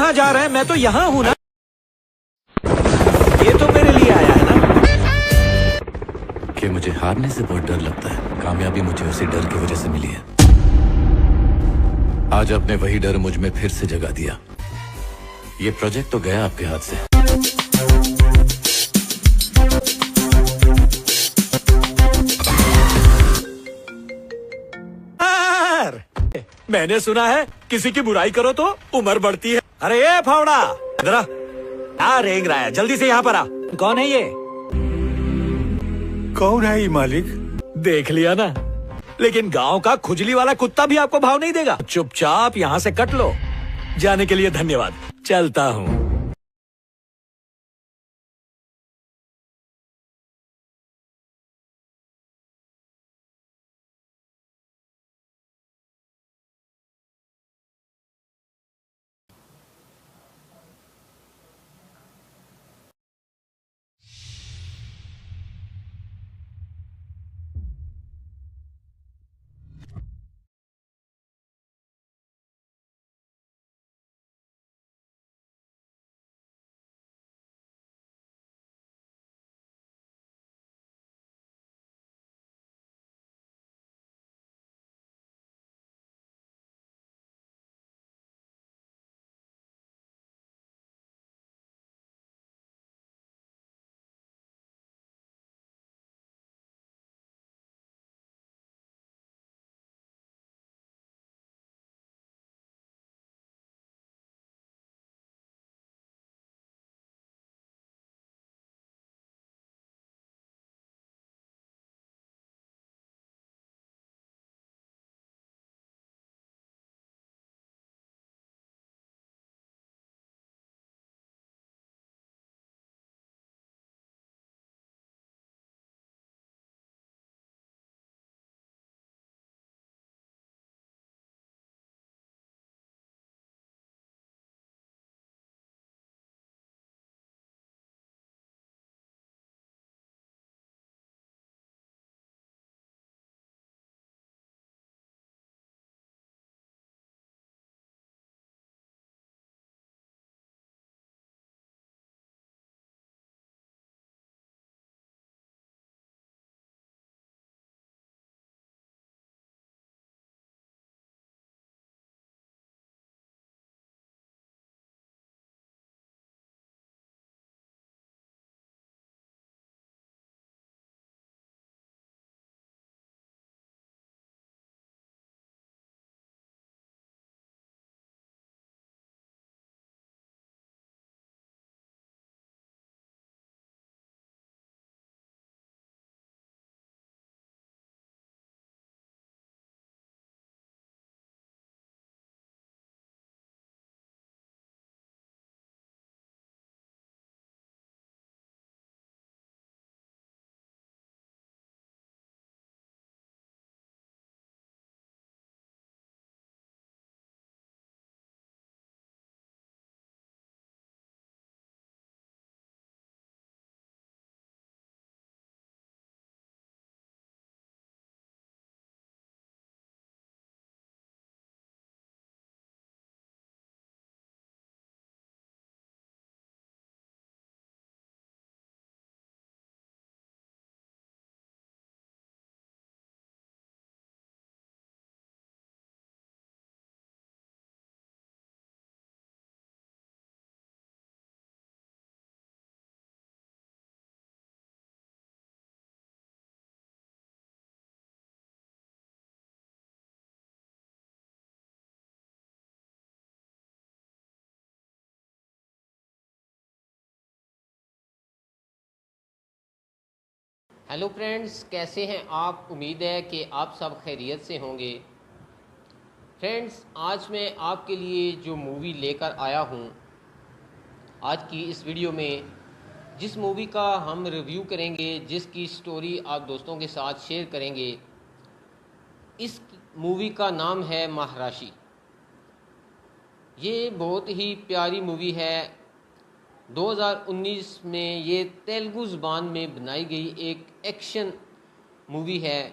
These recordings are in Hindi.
कहाँ जा रहे हैं? मैं तो यहाँ हूँ ना। ये तो मेरे लिए आया है ना। कि मुझे हारने से बहुत डर लगता है, कामयाबी मुझे उसी डर की वजह से मिली है। आज आपने वही डर मुझ में फिर से जगा दिया। ये प्रोजेक्ट तो गया आपके हाथ से। मैंने सुना है किसी की बुराई करो तो उम्र बढ़ती है। अरे ये फावड़ा, इधर आ। क्या रेंग रहा है? जल्दी से यहाँ पर आ। कौन है ये? कौन है ये मालिक? देख लिया ना, लेकिन गांव का खुजली वाला कुत्ता भी आपको भाव नहीं देगा। चुपचाप यहाँ से कट लो। जाने के लिए धन्यवाद, चलता हूँ। हेलो फ्रेंड्स, कैसे हैं आप? उम्मीद है कि आप सब खैरियत से होंगे। फ्रेंड्स, आज मैं आपके लिए जो मूवी लेकर आया हूं, आज की इस वीडियो में जिस मूवी का हम रिव्यू करेंगे, जिसकी स्टोरी आप दोस्तों के साथ शेयर करेंगे, इस मूवी का नाम है महाराशी। ये बहुत ही प्यारी मूवी है। 2019 में ये तेलुगु ज़बान में बनाई गई एक एक्शन मूवी है,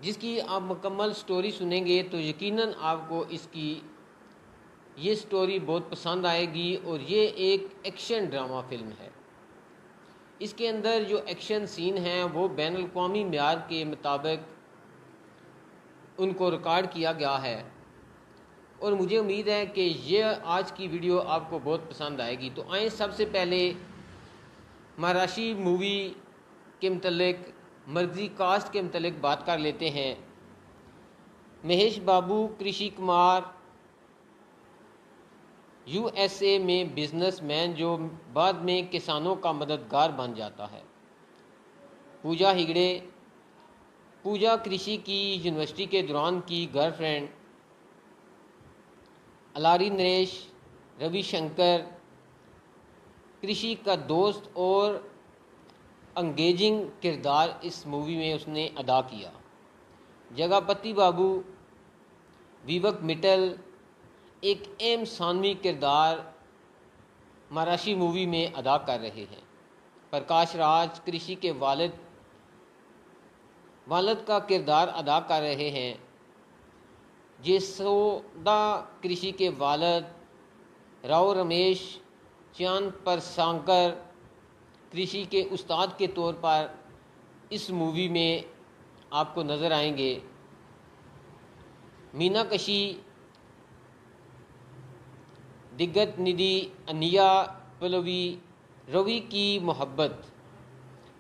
जिसकी आप मुकम्मल स्टोरी सुनेंगे तो यकीनन आपको इसकी ये स्टोरी बहुत पसंद आएगी और ये एक एक्शन ड्रामा फिल्म है। इसके अंदर जो एक्शन सीन हैं वो बैनुल अक़वामी मेयार के मुताबिक उनको रिकॉर्ड किया गया है और मुझे उम्मीद है कि ये आज की वीडियो आपको बहुत पसंद आएगी। तो आए सबसे पहले महाराशी मूवी के मतलब मर्जी कास्ट के मतलब बात कर लेते हैं। महेश बाबू कृषि कुमार यूएसए में बिजनेसमैन जो बाद में किसानों का मददगार बन जाता है। पूजा हिगड़े पूजा कृषि की यूनिवर्सिटी के दौरान की गर्लफ्रेंड। अलारी नरेश रविशंकर कृषि का दोस्त और अंगेजिंग किरदार इस मूवी में उसने अदा किया। जगापति बाबू विवेक मित्तल एक अहम सानवी किरदार महाराशी मूवी में अदा कर रहे हैं। प्रकाश राज कृषि के वालिद का किरदार अदा कर रहे हैं। जसोदा कृषि के वालिद। राव रमेश चांद परसांकर कृषि के उस्ताद के तौर पर इस मूवी में आपको नज़र आएंगे। मीनाकशी दिग्गज निधि अनिया पल्लवी रवि की मोहब्बत।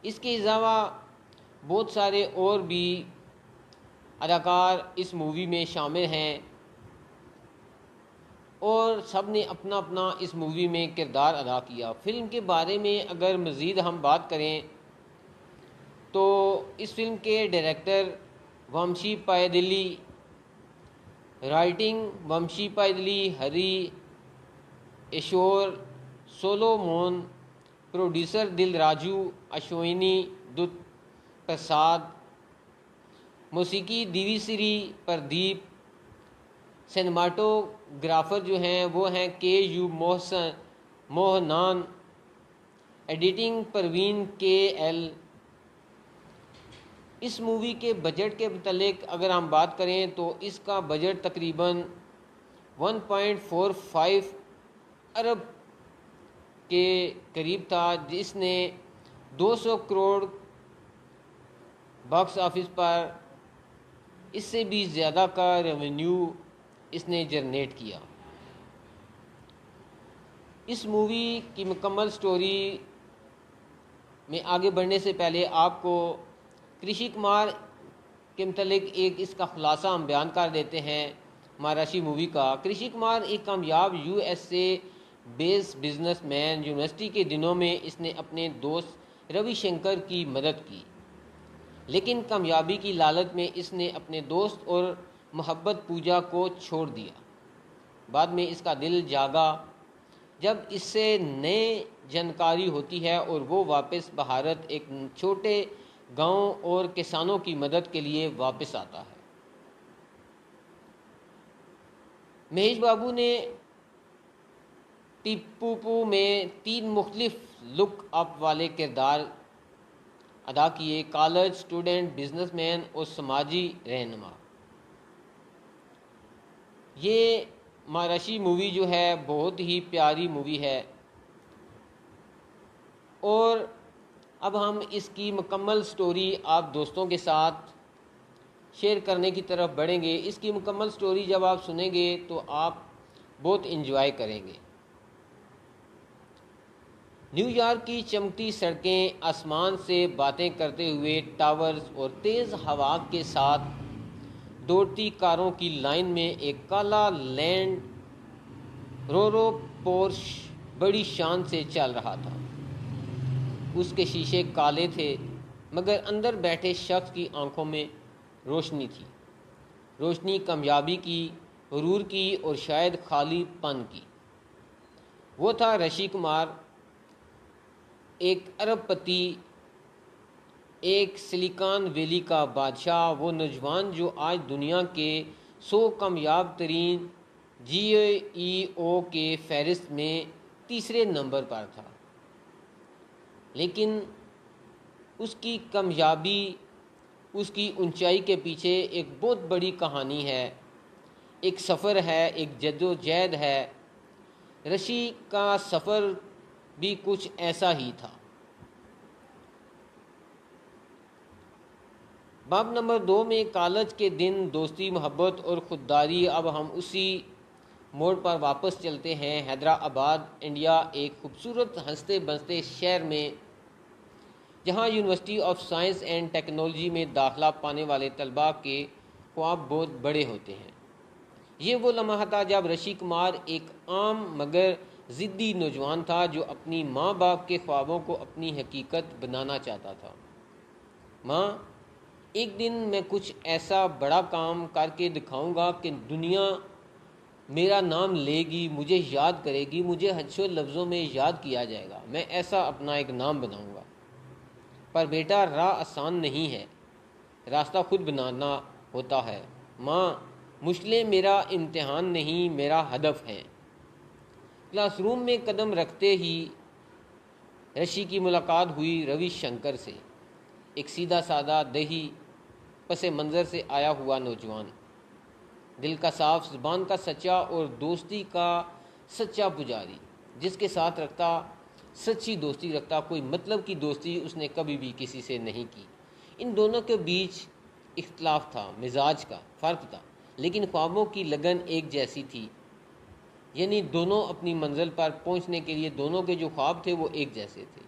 इसके अलावा बहुत सारे और भी अदाकार इस मूवी में शामिल हैं और सब ने अपना अपना इस मूवी में किरदार अदा किया। फिल्म के बारे में अगर मज़ीद हम बात करें तो इस फिल्म के डायरेक्टर वंशी पायदिली, राइटिंग वंशी पायदिली, हरी एशोर सोलोमोन, प्रोड्यूसर दिल राजू अश्विनी दुत प्रसाद, मौसीकी दिविश्री प्रदीप, सिनेमाटोग्राफर जो हैं वो हैं के.यू. मोहनान, एडिटिंग परवीन के.एल. इस मूवी के बजट के मतलब अगर हम बात करें तो इसका बजट तकरीबन 1.45 अरब के करीब था, जिसने 200 करोड़ बॉक्स ऑफिस पर इससे भी ज़्यादा का रेवेन्यू इसने जनरेट किया। इस मूवी की मुकम्मल स्टोरी में आगे बढ़ने से पहले आपको कृषि कुमार के मतलब एक इसका खुलासा हम बयान कर देते हैं महाराशी मूवी का। कृषि कुमार एक कामयाब यूएसए बेस्ड बिजनेसमैन। यूनिवर्सिटी के दिनों में इसने अपने दोस्त रविशंकर की मदद की, लेकिन कामयाबी की लालच में इसने अपने दोस्त और मोहब्बत पूजा को छोड़ दिया। बाद में इसका दिल जागा जब इससे नए जानकारी होती है और वो वापस भारत एक छोटे गांव और किसानों की मदद के लिए वापस आता है। महेश बाबू ने टिप्पू में 3 मुख्तलिफ लुक अप वाले किरदार अदा किए। कॉलेज स्टूडेंट, बिजनेसमैन और समाजी रहनुमा। ये महाराशी मूवी जो है बहुत ही प्यारी मूवी है और अब हम इसकी मुकम्मल स्टोरी आप दोस्तों के साथ शेयर करने की तरफ बढ़ेंगे। इसकी मुकम्मल स्टोरी जब आप सुनेंगे तो आप बहुत एंजॉय करेंगे। न्यूयॉर्क की चमकती सड़कें, आसमान से बातें करते हुए टावर्स और तेज़ हवा के साथ दौड़ती कारों की लाइन में एक काला लैंड रोरो पोर्श बड़ी शान से चल रहा था। उसके शीशे काले थे मगर अंदर बैठे शख्स की आंखों में रोशनी थी। रोशनी कामयाबी की, गुरूर की और शायद खालीपन की। वो था ऋषि कुमार, एक अरबपति, एक सिलिकॉन वैली का बादशाह। वो नौजवान जो आज दुनिया के 100 कामयाब तरीन जीईओ के फहरिस्त में तीसरे नंबर पर था। लेकिन उसकी कामयाबी, उसकी ऊंचाई के पीछे एक बहुत बड़ी कहानी है, एक सफ़र है, एक जद्दोजहद है ऋषि का सफ़र भी कुछ ऐसा ही था। बाब नंबर 2 में कॉलेज के दिन, दोस्ती, मोहब्बत और खुददारी। अब हम उसी मोड़ पर वापस चलते हैं। हैदराबाद, इंडिया, एक खूबसूरत हंसते बसते शहर में जहां university of science and technology में दाखिला पाने वाले तलबा के ख्वाब बहुत बड़े होते हैं। ये वो लम्हा था जब ऋषि कुमार एक आम मगर ज़िद्दी नौजवान था जो अपनी माँ बाप के ख्वाबों को अपनी हकीकत बनाना चाहता था। माँ, एक दिन मैं कुछ ऐसा बड़ा काम करके दिखाऊंगा कि दुनिया मेरा नाम लेगी, मुझे याद करेगी, मुझे अच्छे लफ्ज़ों में याद किया जाएगा। मैं ऐसा अपना एक नाम बनाऊंगा। पर बेटा, राह आसान नहीं है, रास्ता खुद बनाना होता है। माँ, मुश्किलें मेरा इम्तिहान नहीं, मेरा हदफ है। क्लासरूम में कदम रखते ही ऋषि की मुलाकात हुई रविशंकर से। एक सीधा सादा, दही पसे मंज़र से आया हुआ नौजवान, दिल का साफ, ज़ुबान का सच्चा और दोस्ती का सच्चा पुजारी, जिसके साथ रखता सच्ची दोस्ती रखता। कोई मतलब की दोस्ती उसने कभी भी किसी से नहीं की। इन दोनों के बीच इख्तलाफ था, मिजाज का फ़र्क था, लेकिन ख्वाबों की लगन एक जैसी थी। यानी दोनों अपनी मंजिल पर पहुंचने के लिए दोनों के जो ख्वाब थे वो एक जैसे थे।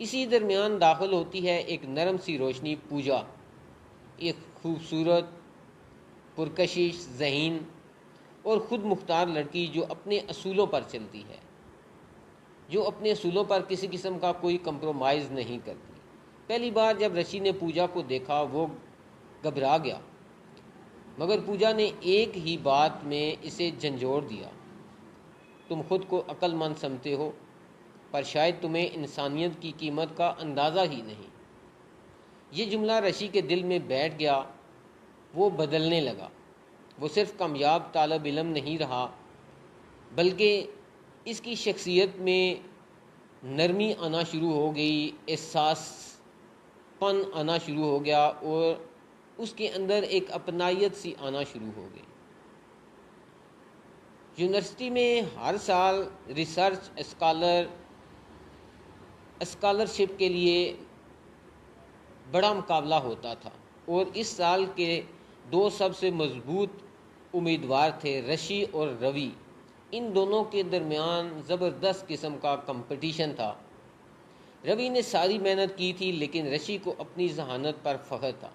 इसी दरमियान दाखिल होती है एक नरम सी रोशनी, पूजा, एक खूबसूरत, पुरकशिश, ज़हीन और ख़ुद मुख्तार लड़की जो अपने असूलों पर चलती है, जो अपने असूलों पर किसी किस्म का कोई कंप्रोमाइज़ नहीं करती। पहली बार जब ऋषि ने पूजा को देखा वो घबरा गया, मगर पूजा ने एक ही बात में इसे झंझोड़ दिया। तुम खुद को अक्लमंद समझते हो, पर शायद तुम्हें इंसानियत की कीमत का अंदाज़ा ही नहीं। ये जुमला ऋषि के दिल में बैठ गया। वो बदलने लगा। वो सिर्फ कामयाब तालब इल्म नहीं रहा, बल्कि इसकी शख्सियत में नरमी आना शुरू हो गई, एहसासपन आना शुरू हो गया और उसके अंदर एक अपनायत सी आना शुरू हो गई। यूनिवर्सिटी में हर साल रिसर्च स्कॉलरशिप के लिए बड़ा मुकाबला होता था और इस साल के दो सबसे मजबूत उम्मीदवार थे ऋषि और रवि। इन दोनों के दरमियान ज़बरदस्त किस्म का कंपटीशन था। रवि ने सारी मेहनत की थी, लेकिन ऋषि को अपनी जहानत पर फ़ख्र था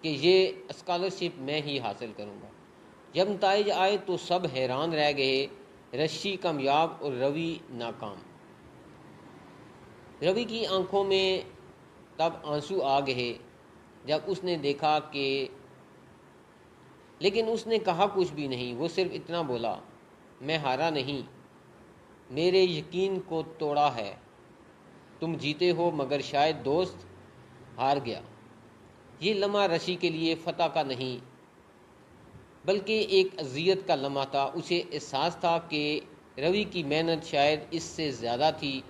कि ये स्कॉलरशिप मैं ही हासिल करूँगा। जब नताइज आए तो सब हैरान रह गए। ऋषि कामयाब और रवि नाकाम। रवि की आंखों में तब आंसू आ गए जब उसने देखा कि, लेकिन उसने कहा कुछ भी नहीं। वो सिर्फ इतना बोला, मैं हारा नहीं, मेरे यकीन को तोड़ा है। तुम जीते हो, मगर शायद दोस्त हार गया। ये लम्हा ऋषि के लिए फतह का नहीं, बल्कि एक अजियत का लम्हा था। उसे एहसास था कि रवि की मेहनत शायद इससे ज़्यादा थी,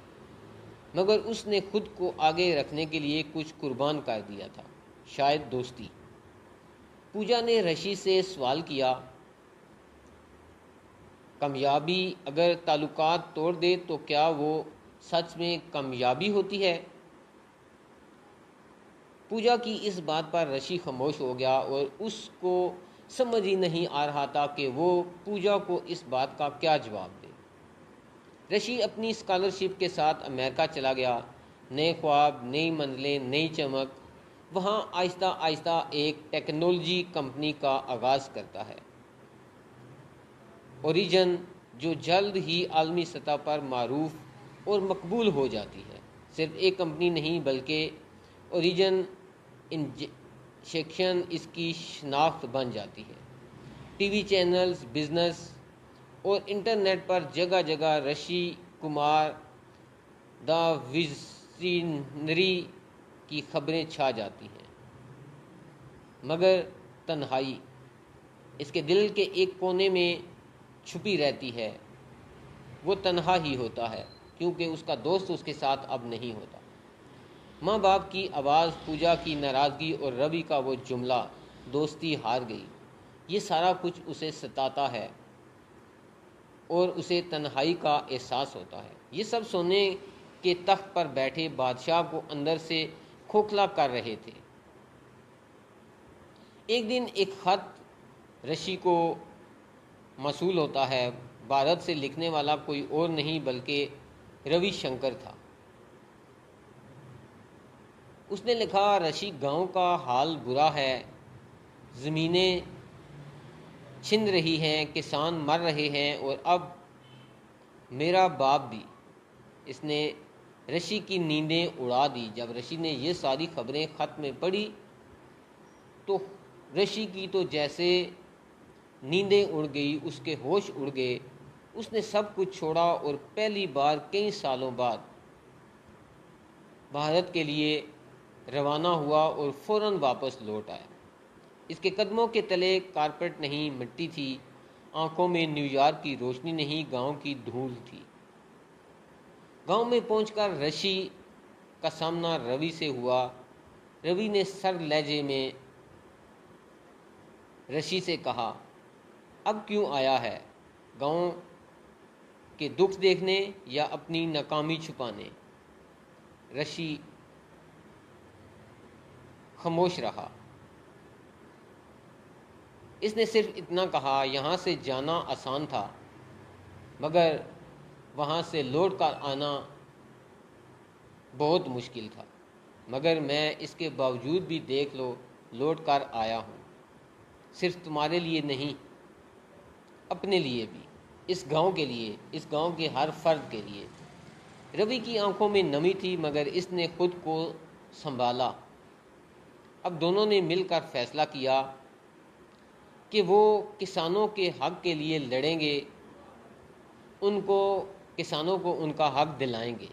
मगर उसने खुद को आगे रखने के लिए कुछ कुर्बान कर दिया था, शायद दोस्ती। पूजा ने ऋषि से सवाल किया, कामयाबी अगर ताल्लुकात तोड़ दे तो क्या वो सच में कामयाबी होती है? पूजा की इस बात पर ऋषि खामोश हो गया और उसको समझ ही नहीं आ रहा था कि वो पूजा को इस बात का क्या जवाब दे। ऋषि अपनी स्कॉलरशिप के साथ अमेरिका चला गया। नए ख्वाब, नई मंजिलें, नई चमक। वहाँ आहिस्ता आहिस्ता एक टेक्नोलॉजी कंपनी का आगाज़ करता है, ओरिजिन, जो जल्द ही आलमी सतह पर मारूफ और मकबूल हो जाती है। सिर्फ एक कंपनी नहीं, बल्कि ओरिजिन इंजेक्शन इसकी शनाख्त बन जाती है। टीवी चैनल्स, बिजनेस और इंटरनेट पर जगह जगह ऋषि कुमार द विजनरी की खबरें छा जाती हैं। मगर तन्हाई इसके दिल के एक कोने में छुपी रहती है। वो तन्हा ही होता है क्योंकि उसका दोस्त उसके साथ अब नहीं होता। माँ बाप की आवाज़, पूजा की नाराज़गी और रवि का वो जुमला, दोस्ती हार गई, ये सारा कुछ उसे सताता है। और उसे तन्हाई का एहसास होता है। ये सब सोने के तख्त पर बैठे बादशाह को अंदर से खोखला कर रहे थे। एक दिन एक खत ऋषि को मसूल होता है। भारत से लिखने वाला कोई और नहीं बल्कि रविशंकर था। उसने लिखा, ऋषि, गांव का हाल बुरा है, ज़मीनें छिन रही हैं, किसान मर रहे हैं और अब मेरा बाप भी। इसने ऋषि की नींदें उड़ा दी। जब ऋषि ने ये सारी खबरें खत में पढ़ी तो ऋषि की तो जैसे नींदें उड़ गई, उसके होश उड़ गए। उसने सब कुछ छोड़ा और पहली बार कई सालों बाद भारत के लिए रवाना हुआ और फौरन वापस लौट आया। इसके कदमों के तले कारपेट नहीं, मिट्टी थी। आंखों में न्यूयॉर्क की रोशनी नहीं, गांव की धूल थी। गांव में पहुंचकर ऋषि का सामना रवि से हुआ। रवि ने सर लहजे में ऋषि से कहा, अब क्यों आया है? गांव के दुख देखने या अपनी नाकामी छुपाने? ऋषि खामोश रहा। इसने सिर्फ इतना कहा, यहाँ से जाना आसान था मगर वहाँ से लौट कर आना बहुत मुश्किल था। मगर मैं इसके बावजूद भी देख लो लौट कर आया हूँ, सिर्फ तुम्हारे लिए नहीं, अपने लिए भी, इस गांव के लिए, इस गांव के हर फर्द के लिए। रवि की आंखों में नमी थी मगर इसने खुद को संभाला। अब दोनों ने मिलकर फैसला किया कि वो किसानों के हक के लिए लड़ेंगे, किसानों को उनका हक दिलाएंगे।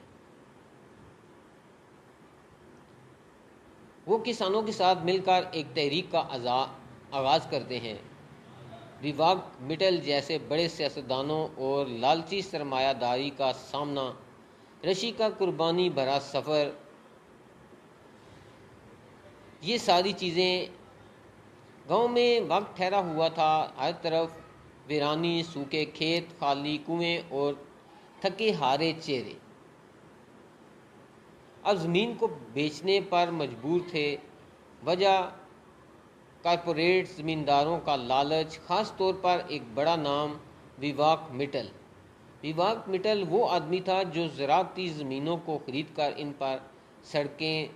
वो किसानों के साथ मिलकर एक तहरीक का आगाज़ करते हैं। विवाक मिटल जैसे बड़े सियासतदानों और लालची सरमायादारी का सामना, ऋषि का कुर्बानी भरा सफ़र, ये सारी चीज़ें। गांव में वक्त ठहरा हुआ था। हर तरफ वीरानी, सूखे खेत, खाली कुएं और थके हारे चेहरे। अब ज़मीन को बेचने पर मजबूर थे। वजह कारपोरेट ज़मींदारों का लालच, ख़ास तौर पर एक बड़ा नाम, विवाक मिटल। विवाक मिटल वो आदमी था जो ज़राअती ज़मीनों को ख़रीद कर इन पर सड़कें,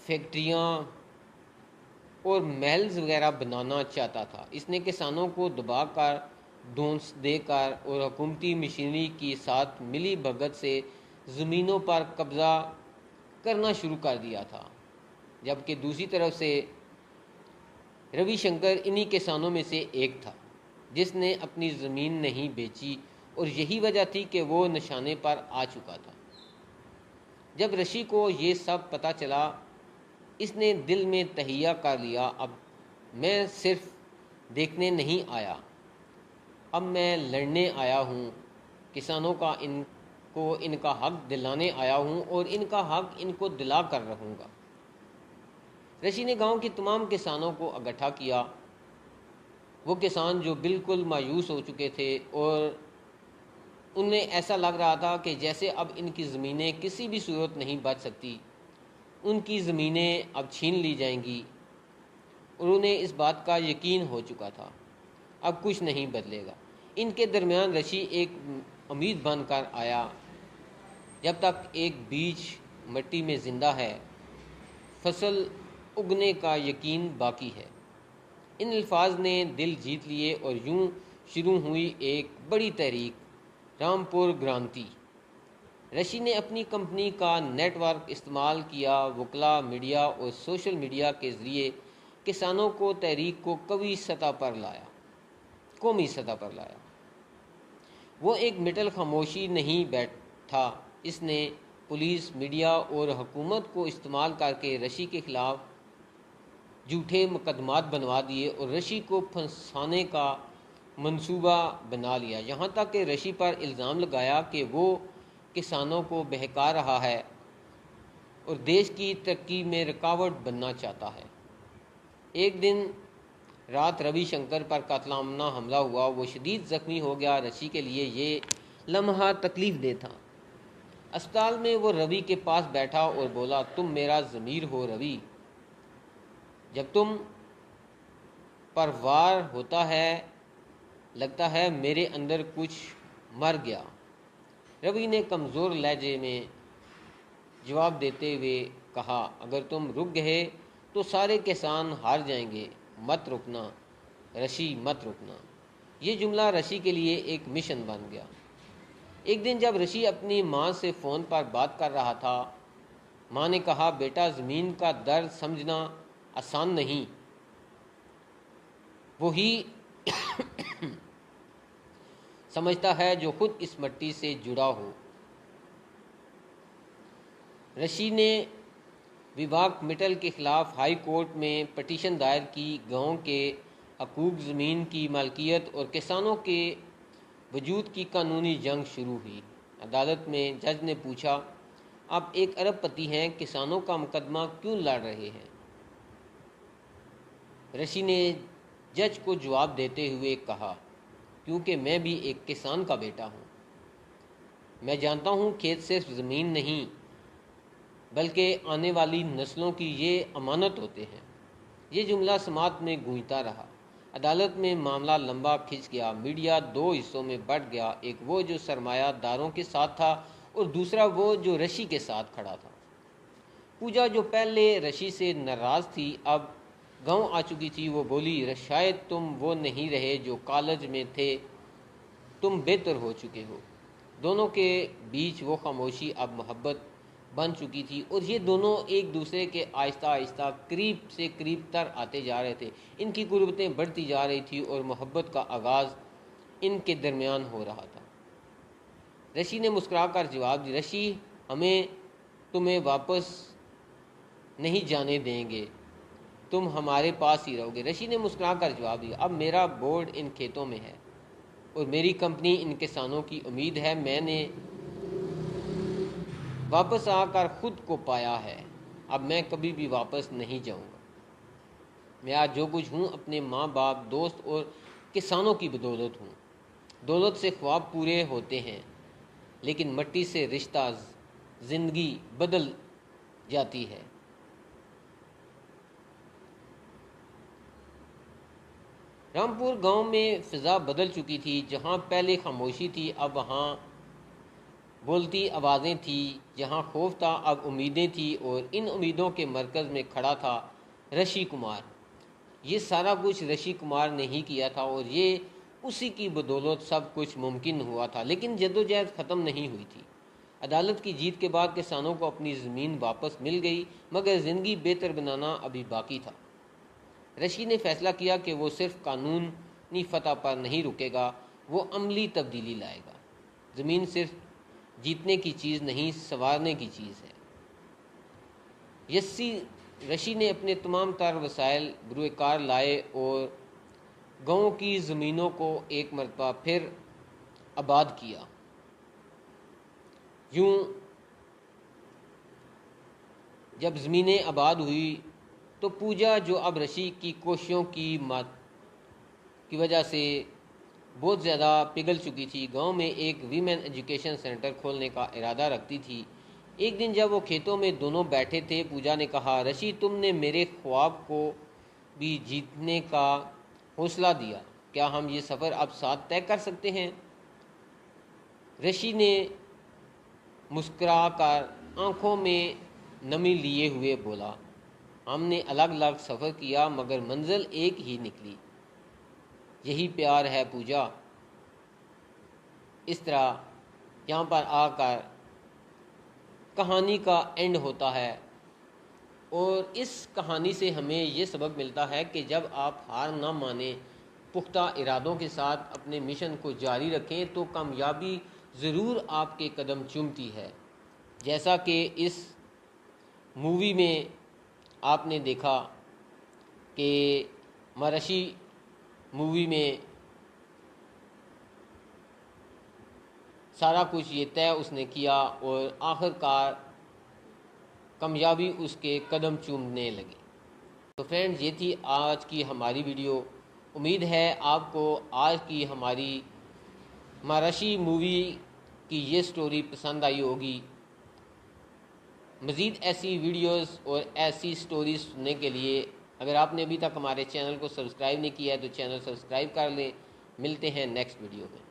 फैक्ट्रियाँ और महल्स वगैरह बनाना चाहता था। इसने किसानों को दबाकर, ढोंस देकर और हुकूमती मशीनरी के साथ मिली भगत से ज़मीनों पर कब्ज़ा करना शुरू कर दिया था। जबकि दूसरी तरफ से रविशंकर इन्हीं किसानों में से एक था जिसने अपनी ज़मीन नहीं बेची और यही वजह थी कि वो निशाने पर आ चुका था। जब ऋषि को ये सब पता चला, इसने दिल में तहिया कर लिया, अब मैं सिर्फ देखने नहीं आया, अब मैं लड़ने आया हूँ। किसानों का इनका हक दिलाने आया हूँ और इनका हक इनको दिला कर रहूँगा। ऋषि ने गांव के तमाम किसानों को इकट्ठा किया। वो किसान जो बिल्कुल मायूस हो चुके थे और उन्हें ऐसा लग रहा था कि जैसे अब इनकी ज़मीनें किसी भी सूरत नहीं बच सकती, उनकी ज़मीनें अब छीन ली जाएंगी। और उन्हें इस बात का यकीन हो चुका था, अब कुछ नहीं बदलेगा। इनके दरमियान ऋषि एक उम्मीद बनकर आया। जब तक एक बीज मिट्टी में ज़िंदा है, फसल उगने का यकीन बाकी है। इन अल्फाज ने दिल जीत लिए और यूं शुरू हुई एक बड़ी तहरीक, रामपुर क्रांति। ऋषि ने अपनी कंपनी का नेटवर्क इस्तेमाल किया। वकला, मीडिया और सोशल मीडिया के ज़रिए किसानों को तहरीक को कौमी सतह पर लाया। वो एक मिटल खामोशी नहीं बैठा। इसने पुलिस, मीडिया और हुकूमत को इस्तेमाल करके ऋषि के खिलाफ झूठे मुकदमात बनवा दिए और ऋषि को फंसाने का मंसूबा बना लिया। यहाँ तक कि ऋषि पर इल्ज़ाम लगाया कि वो किसानों को बहका रहा है और देश की तरक्की में रुकावट बनना चाहता है। एक दिन रात रविशंकर पर कातलाना हमला हुआ, वो शदीद ज़ख्मी हो गया। रशी के लिए ये लम्हा तकलीफ़ दे था। अस्पताल में वो रवि के पास बैठा और बोला, तुम मेरा ज़मीर हो रवि, जब तुम पर वार होता है लगता है मेरे अंदर कुछ मर गया। रवि ने कमज़ोर लहजे में जवाब देते हुए कहा, अगर तुम रुक गए तो सारे किसान हार जाएंगे, मत रुकना रशी, मत रुकना। ये जुमला रशी के लिए एक मिशन बन गया। एक दिन जब रशी अपनी माँ से फ़ोन पर बात कर रहा था, माँ ने कहा, बेटा ज़मीन का दर्द समझना आसान नहीं, वही समझता है जो खुद इस मिट्टी से जुड़ा हो। रशी ने विभाग मिटल के खिलाफ हाई कोर्ट में पटिशन दायर की। गांव के हकूक, ज़मीन की मालकियत और किसानों के वजूद की कानूनी जंग शुरू हुई। अदालत में जज ने पूछा, आप एक अरबपति हैं, किसानों का मुकदमा क्यों लड़ रहे हैं? रशी ने जज को जवाब देते हुए कहा, क्योंकि मैं भी एक किसान का बेटा हूँ। मैं जानता हूँ खेत सिर्फ ज़मीन नहीं बल्कि आने वाली नस्लों की ये अमानत होते हैं। ये जुमला समात में गूंजता रहा। अदालत में मामला लंबा खिंच गया। मीडिया दो हिस्सों में बंट गया, एक वो जो सरमायादारों के साथ था और दूसरा वो जो रशी के साथ खड़ा था। पूजा, जो पहले रशी से नाराज़ थी, अब गांव आ चुकी थी। वो बोली, शायद तुम वो नहीं रहे जो कॉलेज में थे, तुम बेहतर हो चुके हो। दोनों के बीच वो खामोशी अब मोहब्बत बन चुकी थी और ये दोनों एक दूसरे के आहिस्ता आहिस्ता करीब से करीब तर आते जा रहे थे। इनकी कुर्बतें बढ़ती जा रही थी और मोहब्बत का आगाज़ इनके दरमियान हो रहा था। रशी ने मुस्कुराकर जवाब दिया, रशी, हमें तुम्हें वापस नहीं जाने देंगे, तुम हमारे पास ही रहोगे। रशी ने मुस्कुराकर जवाब दिया, अब मेरा बोर्ड इन खेतों में है और मेरी कंपनी इन किसानों की उम्मीद है। मैंने वापस आकर खुद को पाया है, अब मैं कभी भी वापस नहीं जाऊंगा। मैं आज जो कुछ हूँ अपने माँ बाप, दोस्त और किसानों की बदौलत हूँ। दौलत से ख्वाब पूरे होते हैं, लेकिन मिट्टी से रिश्ता ज़िंदगी बदल जाती है। रामपुर गांव में फ़िज़ा बदल चुकी थी। जहां पहले खामोशी थी, अब वहां बोलती आवाज़ें थी। जहां खौफ था, अब उम्मीदें थी और इन उम्मीदों के मरकज़ में खड़ा था ऋषि कुमार। ये सारा कुछ ऋषि कुमार ने ही किया था और ये उसी की बदौलत सब कुछ मुमकिन हुआ था। लेकिन जद्दोजहद ख़त्म नहीं हुई थी। अदालत की जीत के बाद किसानों को अपनी ज़मीन वापस मिल गई, मगर ज़िंदगी बेहतर बनाना अभी बाकी था। ऋषि ने फैसला किया कि वो सिर्फ कानूनी फतह पर नहीं रुकेगा, वो अमली तब्दीली लाएगा। ज़मीन सिर्फ जीतने की चीज़ नहीं, संवारने की चीज़ है। ऋषि ने अपने तमाम तर वसाइल बुरुकार लाए और गाँव की ज़मीनों को एक मरतबा फिर आबाद किया। यूँ जब ज़मीनें आबाद हुई तो पूजा, जो अब ऋषि की कोशिशों की वजह से बहुत ज़्यादा पिघल चुकी थी, गांव में एक वीमेन एजुकेशन सेंटर खोलने का इरादा रखती थी। एक दिन जब वो खेतों में दोनों बैठे थे, पूजा ने कहा, ऋषि, तुमने मेरे ख्वाब को भी जीतने का हौसला दिया, क्या हम ये सफ़र अब साथ तय कर सकते हैं? ऋषि ने मुस्कुराकर आंखों में नमी लिए हुए बोला, हमने अलग अलग सफ़र किया मगर मंजिल एक ही निकली, यही प्यार है पूजा। इस तरह यहाँ पर आकर कहानी का एंड होता है और इस कहानी से हमें ये सबक मिलता है कि जब आप हार ना माने, पुख्ता इरादों के साथ अपने मिशन को जारी रखें तो कामयाबी ज़रूर आपके कदम चूमती है। जैसा कि इस मूवी में आपने देखा कि महर्षि मूवी में सारा कुछ ये तय उसने किया और आखिरकार कामयाबी उसके कदम चूमने लगी। तो फ्रेंड्स, ये थी आज की हमारी वीडियो। उम्मीद है आपको आज की हमारी महारशी मूवी की ये स्टोरी पसंद आई होगी। मज़ीद ऐसी वीडियोस और ऐसी स्टोरीज सुनने के लिए अगर आपने अभी तक हमारे चैनल को सब्सक्राइब नहीं किया है तो चैनल सब्सक्राइब कर लें। मिलते हैं नेक्स्ट वीडियो में।